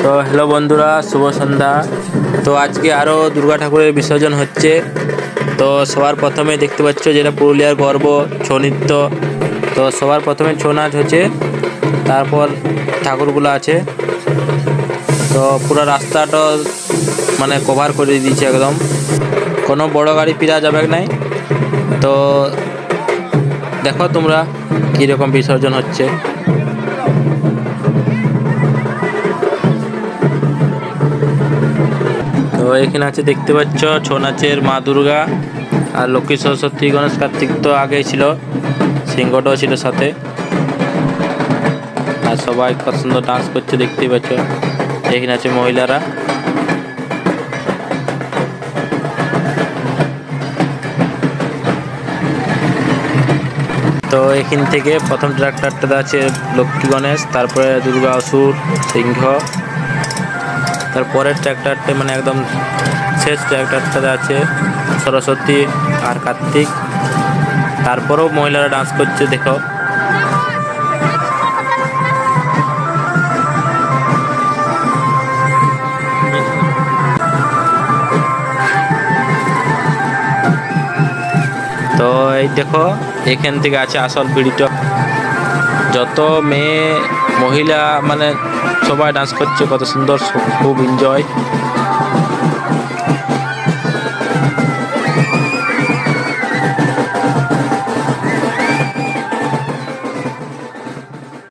তো হ্যালো বন্ধুরা, শুভ সন্ধ্যা। তো আজকে আরও দুর্গা ঠাকুরের বিসর্জন হচ্ছে। তো সবার প্রথমে দেখতে পাচ্ছ যেটা পুরুলিয়ার গর্ব, ছৌ নৃত্য। তো সবার প্রথমে ছৌ নাচ হচ্ছে, তারপর ঠাকুরগুলো আছে। তো পুরো রাস্তাটা মানে কভার করে দিয়েছে একদম, কোনো বড় গাড়ি ফিরা যাবে নাই। তো দেখো তোমরা কীরকম বিসর্জন হচ্ছে। তো এখানে আছে দেখতে পাচ্ছ ছৌ নাচের মা দুর্গা আর লক্ষ্মী সরস্বতী, গণেশ, কার্তিক তো আগেই ছিল, সিংহটাও ছিল সাথে। আর সবাই কত সুন্দর ডান্স করছে দেখতেই পাচ্ছ। এখানে আছে মহিলারা। তো এখান থেকে প্রথম ট্রাক্টরটা আছে লক্ষ্মী, গণেশ, তারপরে দুর্গা, অসুর, সিংহ। তারপরের ট্রাক্টরটা মানে একদম শেষ ট্রাক্টরটাতে আছে সরস্বতী আর কার্তিক। তারপরেও মহিলারা ডান্স করছে দেখো। তো এই দেখো এখান থেকে আছে আসল ভিডিওটা। যত মেয়ে মহিলা মানে সবাই ডান্স করছে, কত সুন্দর, খুব এনজয়।